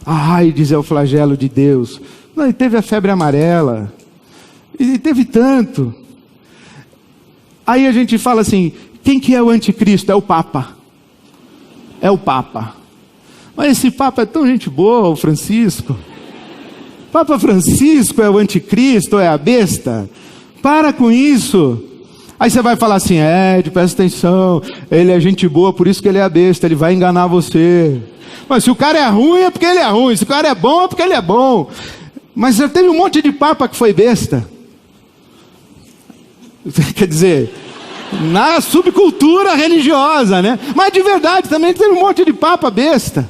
A AIDS é o flagelo de Deus. Não, e teve a febre amarela. E teve tanto. Aí a gente fala assim, quem que é o anticristo? É o Papa. É o Papa. Mas esse Papa é tão gente boa, o Francisco. Papa Francisco é o anticristo, é a besta? Para com isso. Aí você vai falar assim, presta atenção, ele é gente boa, por isso que ele é a besta, ele vai enganar você. Mas se o cara é ruim, é porque ele é ruim, se o cara é bom, é porque ele é bom. Mas já teve um monte de Papa que foi besta. Quer dizer, na subcultura religiosa, né? Mas de verdade, também teve um monte de Papa besta.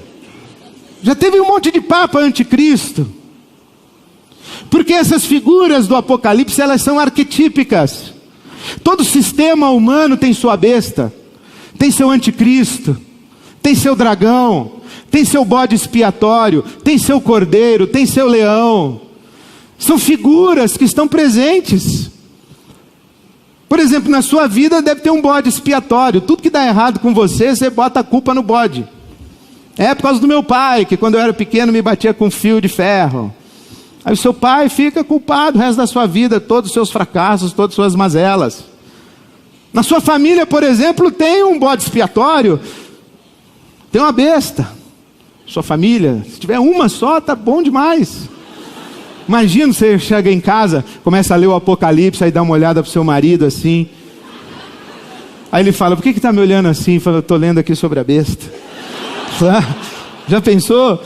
Já teve um monte de Papa anticristo. Porque essas figuras do Apocalipse, elas são arquetípicas. Todo sistema humano tem sua besta, tem seu anticristo, tem seu dragão, tem seu bode expiatório, tem seu cordeiro, tem seu leão. São figuras que estão presentes. Por exemplo, na sua vida deve ter um bode expiatório. Tudo que dá errado com você, você bota a culpa no bode. É por causa do meu pai, que quando eu era pequeno me batia com fio de ferro. Aí o seu pai fica culpado o resto da sua vida, todos os seus fracassos, todas as suas mazelas. Na sua família, por exemplo, tem um bode expiatório, tem uma besta. Sua família, se tiver uma só, tá bom demais. Imagina, você chega em casa, começa a ler o Apocalipse, aí dá uma olhada pro seu marido assim. Aí ele fala, por que está me olhando assim? Fala, eu estou lendo aqui sobre a besta. Já pensou?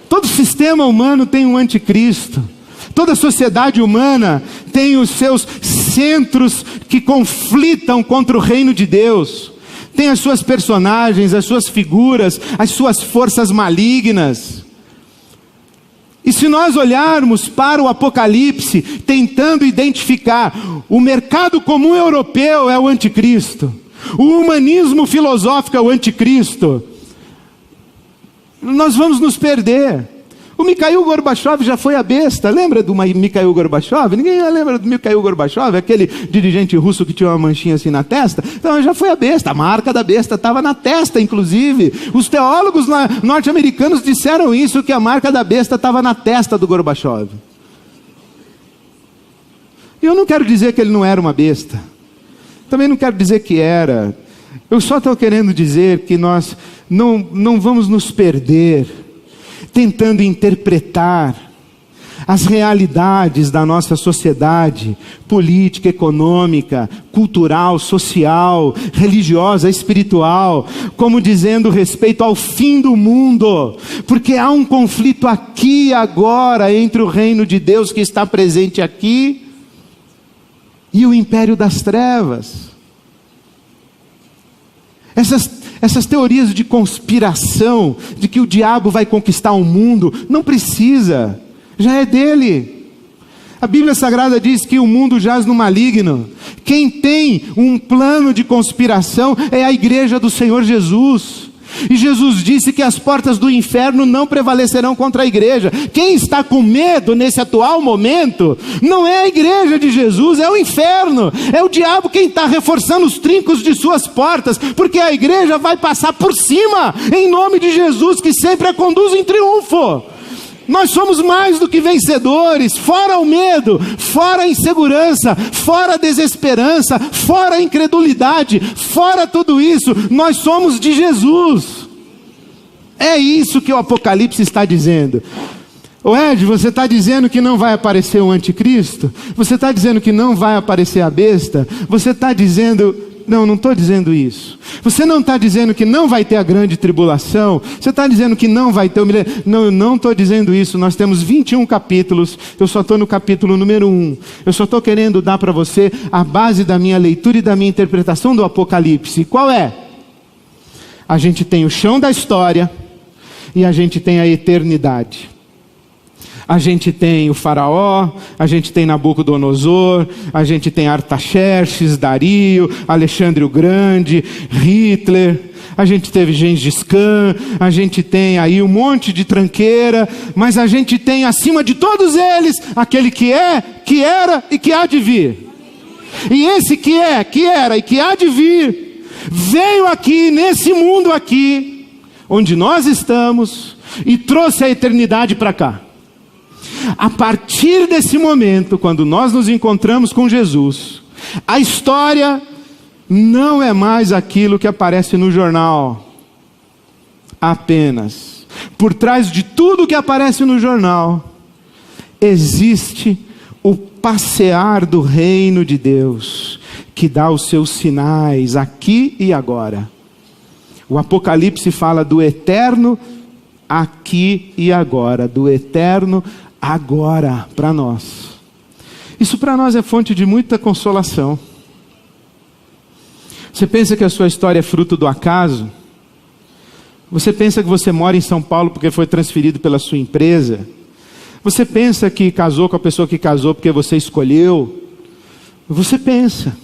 Todo sistema humano tem um anticristo. Toda sociedade humana tem os seus centros que conflitam contra o reino de Deus. Tem as suas personagens, as suas figuras, as suas forças malignas. E se nós olharmos para o Apocalipse, tentando identificar, o mercado comum europeu é o anticristo. O humanismo filosófico é o anticristo. Nós vamos nos perder. O Mikhail Gorbachev já foi a besta. Lembra do Mikhail Gorbachev? Ninguém lembra do Mikhail Gorbachev? Aquele dirigente russo que tinha uma manchinha assim na testa? Então já foi a besta. A marca da besta estava na testa, inclusive. Os teólogos norte-americanos disseram isso, que a marca da besta estava na testa do Gorbachev. E eu não quero dizer que ele não era uma besta. Também não quero dizer que era. Eu só estou querendo dizer que nós não vamos nos perder tentando interpretar as realidades da nossa sociedade, política, econômica, cultural, social, religiosa, espiritual, como dizendo respeito ao fim do mundo, porque há um conflito aqui e agora entre o reino de Deus que está presente aqui e o império das trevas. Essas teorias de conspiração, de que o diabo vai conquistar o mundo, não precisa, já é dele. A Bíblia Sagrada diz que o mundo jaz no maligno. Quem tem um plano de conspiração é a igreja do Senhor Jesus. E Jesus disse que as portas do inferno não prevalecerão contra a igreja. Quem está com medo nesse atual momento, não é a igreja de Jesus, é o inferno. É o diabo quem está reforçando os trincos de suas portas, porque a igreja vai passar por cima, em nome de Jesus, que sempre a conduz em triunfo. Nós somos mais do que vencedores, fora o medo, fora a insegurança, fora a desesperança, fora a incredulidade, fora tudo isso, nós somos de Jesus. É isso que o Apocalipse está dizendo. Ô Ed, você está dizendo que não vai aparecer o anticristo? Você está dizendo que não vai aparecer a besta? Você está dizendo... Não estou dizendo isso. Você não está dizendo que não vai ter a grande tribulação? Você está dizendo que não vai ter o milênio? Não estou dizendo isso. Nós temos 21 capítulos. Eu só estou no capítulo número 1. Eu só estou querendo dar para você a base da minha leitura e da minha interpretação do Apocalipse. Qual é? A gente tem o chão da história e a gente tem a eternidade. A gente tem o faraó, a gente tem Nabucodonosor, a gente tem Artaxerxes, Dario, Alexandre o Grande, Hitler, a gente teve Gengis Khan, a gente tem aí um monte de tranqueira, mas a gente tem acima de todos eles, aquele que é, que era e que há de vir. E esse que é, que era e que há de vir, veio aqui, nesse mundo aqui, onde nós estamos, e trouxe a eternidade para cá. A partir desse momento, quando nós nos encontramos com Jesus, a história não é mais aquilo que aparece no jornal apenas. Por trás de tudo que aparece no jornal, existe o passear do reino de Deus, que dá os seus sinais aqui e agora. O Apocalipse fala do eterno aqui e agora, do eterno agora para nós. Isso para nós é fonte de muita consolação. Você pensa que a sua história é fruto do acaso? Você pensa que você mora em São Paulo porque foi transferido pela sua empresa? Você pensa que casou com a pessoa que casou porque você escolheu? Você pensa.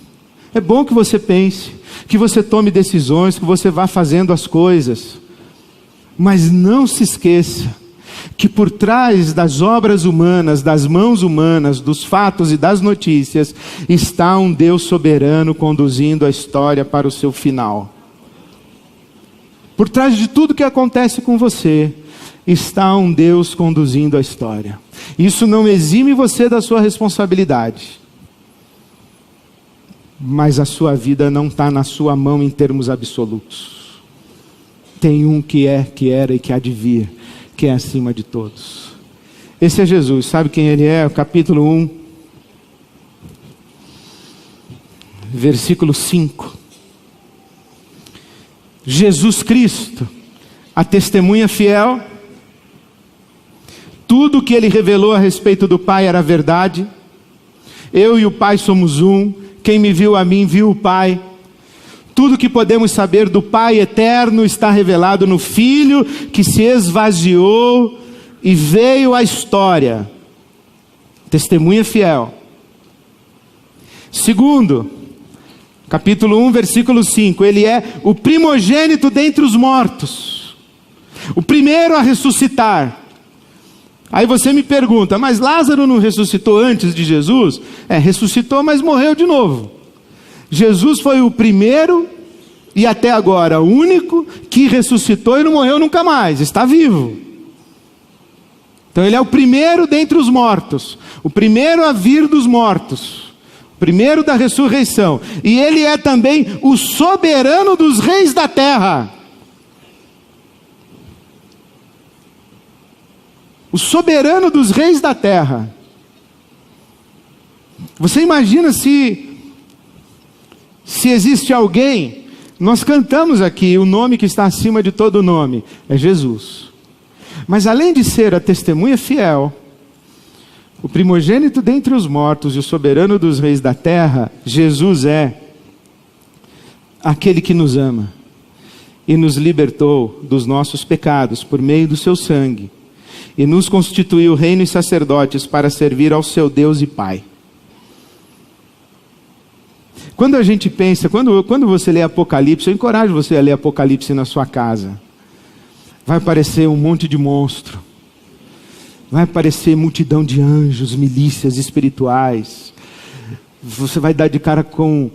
É bom que você pense, que você tome decisões, que você vá fazendo as coisas. Mas não se esqueça que por trás das obras humanas, das mãos humanas, dos fatos e das notícias, está um Deus soberano conduzindo a história para o seu final. Por trás de tudo que acontece com você, está um Deus conduzindo a história. Isso não exime você da sua responsabilidade. Mas a sua vida não está na sua mão em termos absolutos. Tem um que é, que era e que há de vir, que é acima de todos. Esse é Jesus. Sabe quem ele é? O capítulo 1, versículo 5. Jesus Cristo, a testemunha fiel. Tudo que ele revelou a respeito do Pai era verdade. Eu e o Pai somos um. Quem me viu a mim, viu o Pai. Tudo que podemos saber do Pai eterno está revelado no Filho que se esvaziou e veio à história. Testemunha fiel. Segundo, capítulo 1, versículo 5. Ele é o primogênito dentre os mortos. O primeiro a ressuscitar. Aí você me pergunta, mas Lázaro não ressuscitou antes de Jesus? Ressuscitou, mas morreu de novo. Jesus foi o primeiro e até agora o único que ressuscitou e não morreu nunca mais, está vivo. Então ele é o primeiro dentre os mortos, o primeiro a vir dos mortos, o primeiro da ressurreição. E ele é também o soberano dos reis da terra. O soberano dos reis da terra. Você imagina se existe alguém, nós cantamos aqui o nome que está acima de todo nome, é Jesus. Mas além de ser a testemunha fiel, o primogênito dentre os mortos e o soberano dos reis da terra, Jesus é aquele que nos ama e nos libertou dos nossos pecados por meio do seu sangue. E nos constituiu reino e sacerdotes para servir ao seu Deus e Pai. Quando a gente pensa, quando você lê Apocalipse, eu encorajo você a ler Apocalipse na sua casa. Vai aparecer um monte de monstro. Vai aparecer multidão de anjos, milícias espirituais. Você vai dar de cara com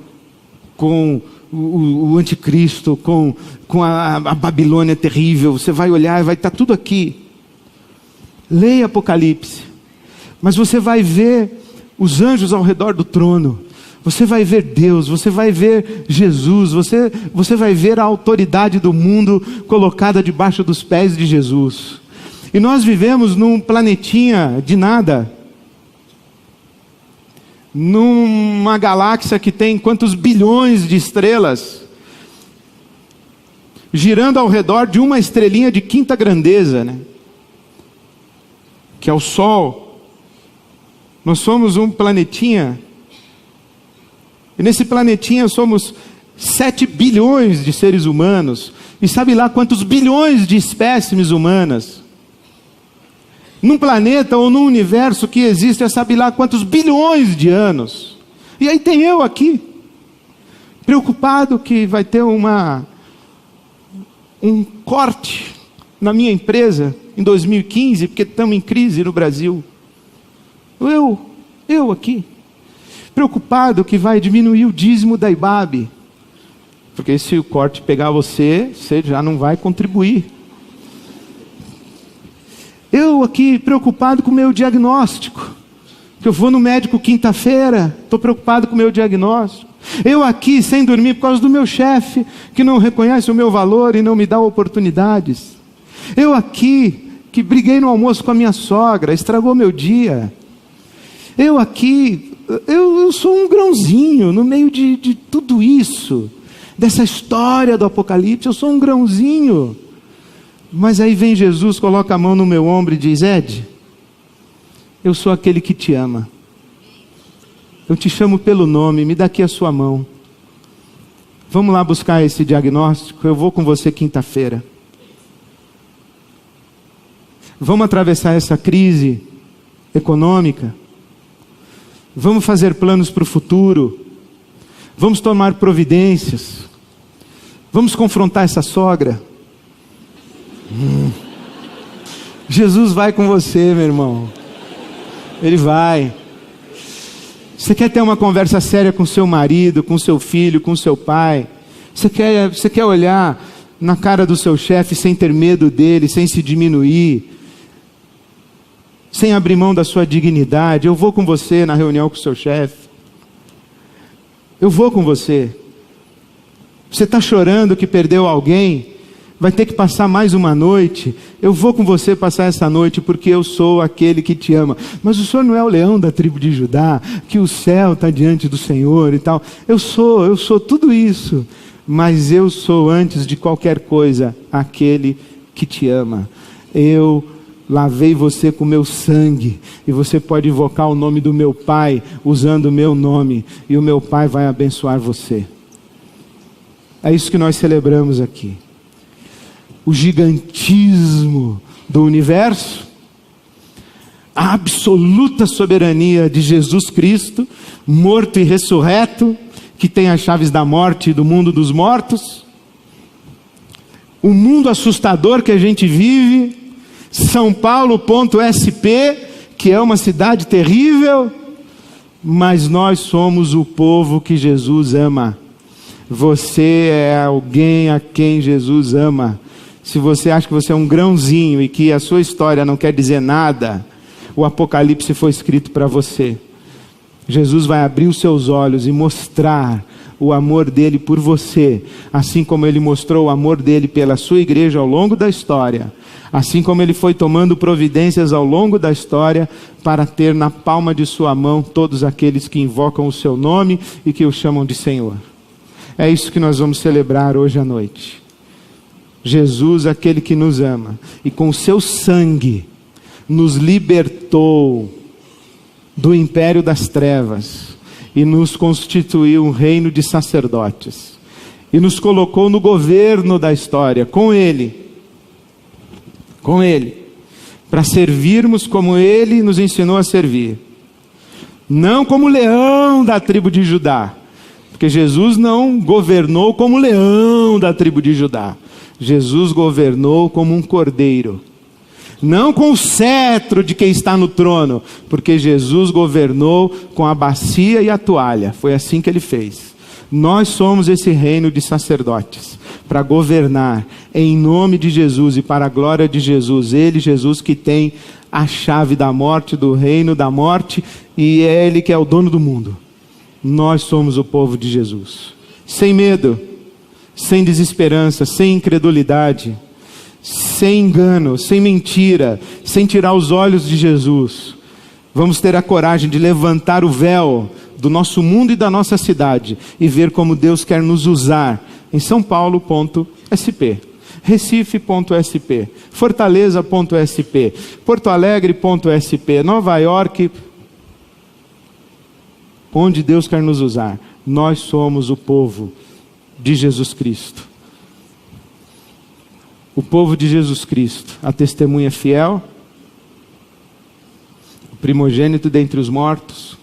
o anticristo, com a Babilônia terrível. Você vai olhar e vai estar tudo aqui. Leia Apocalipse, mas você vai ver os anjos ao redor do trono, você vai ver Deus, você vai ver Jesus, você vai ver a autoridade do mundo colocada debaixo dos pés de Jesus. E nós vivemos num planetinha de nada, numa galáxia que tem quantos bilhões de estrelas, girando ao redor de uma estrelinha de quinta grandeza, né? Que é o Sol. Nós somos um planetinha, e nesse planetinha somos 7 bilhões de seres humanos, e sabe lá quantos bilhões de espécimes humanas, num planeta ou num universo que existe, sabe lá quantos bilhões de anos, e aí tem eu aqui, preocupado que vai ter um corte na minha empresa, em 2015, porque estamos em crise no Brasil. Eu aqui, preocupado que vai diminuir o dízimo da IBAB, porque se o corte pegar você já não vai contribuir. Eu aqui preocupado com o meu diagnóstico, que eu vou no médico quinta-feira, estou preocupado com o meu diagnóstico. Eu aqui sem dormir por causa do meu chefe, que não reconhece o meu valor e não me dá oportunidades. Eu aqui, que briguei no almoço com a minha sogra, estragou meu dia. Eu aqui, eu sou um grãozinho no meio de tudo isso, dessa história do Apocalipse, eu sou um grãozinho. Mas aí vem Jesus, coloca a mão no meu ombro e diz: Ed, eu sou aquele que te ama. Eu te chamo pelo nome, me dá aqui a sua mão. Vamos lá buscar esse diagnóstico, eu vou com você quinta-feira. Vamos atravessar essa crise econômica. Vamos fazer planos para o futuro. Vamos tomar providências. Vamos confrontar essa sogra. Jesus vai com você, meu irmão. Ele vai. Você quer ter uma conversa séria com seu marido, com seu filho, com seu pai? Você quer olhar na cara do seu chefe sem ter medo dele, sem se diminuir, sem abrir mão da sua dignidade? Eu vou com você na reunião com o seu chefe. Eu vou com você. Você está chorando que perdeu alguém? Vai ter que passar mais uma noite. Eu vou com você passar essa noite, porque eu sou aquele que te ama. Mas o Senhor não é o leão da tribo de Judá, que o céu está diante do Senhor e tal. Eu sou tudo isso. Mas eu sou, antes de qualquer coisa, aquele que te ama. Eu lavei você com meu sangue, e você pode invocar o nome do meu Pai, usando o meu nome, e o meu Pai vai abençoar você. É isso que nós celebramos aqui. O gigantismo do universo, a absoluta soberania de Jesus Cristo, morto e ressurreto, que tem as chaves da morte e do mundo dos mortos, o mundo assustador que a gente vive, São Paulo.sp, que é uma cidade terrível, mas nós somos o povo que Jesus ama. Você é alguém a quem Jesus ama. Se você acha que você é um grãozinho e que a sua história não quer dizer nada, o Apocalipse foi escrito para você. Jesus vai abrir os seus olhos e mostrar o amor dele por você, assim como ele mostrou o amor dele pela sua igreja ao longo da história, assim como ele foi tomando providências ao longo da história para ter na palma de sua mão todos aqueles que invocam o seu nome e que o chamam de Senhor. É isso que nós vamos celebrar hoje à noite. Jesus, aquele que nos ama, e com o seu sangue nos libertou do império das trevas e nos constituiu um reino de sacerdotes e nos colocou no governo da história com Ele, para servirmos como Ele nos ensinou a servir, não como leão da tribo de Judá, porque Jesus não governou como leão da tribo de Judá. Jesus governou como um cordeiro, não com o cetro de quem está no trono, porque Jesus governou com a bacia e a toalha. Foi assim que ele fez. Nós somos esse reino de sacerdotes, para governar em nome de Jesus e para a glória de Jesus. Ele, Jesus, que tem a chave da morte, do reino da morte, e é Ele que é o dono do mundo. Nós somos o povo de Jesus, sem medo, sem desesperança, sem incredulidade, sem engano, sem mentira, sem tirar os olhos de Jesus. Vamos ter a coragem de levantar o véu do nosso mundo e da nossa cidade e ver como Deus quer nos usar em São Paulo.sp, Recife.sp, Fortaleza.sp, Porto Alegre.sp, Nova York, onde Deus quer nos usar. Nós somos o povo de Jesus Cristo. O povo de Jesus Cristo, a testemunha fiel, o primogênito dentre os mortos,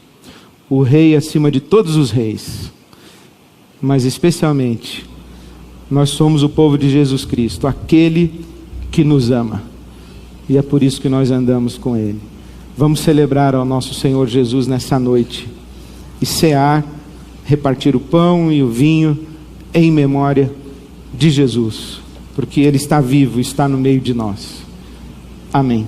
o rei acima de todos os reis, mas especialmente, nós somos o povo de Jesus Cristo, aquele que nos ama, e é por isso que nós andamos com Ele. Vamos celebrar ao nosso Senhor Jesus nessa noite, e cear, repartir o pão e o vinho, em memória de Jesus, porque Ele está vivo, está no meio de nós. Amém.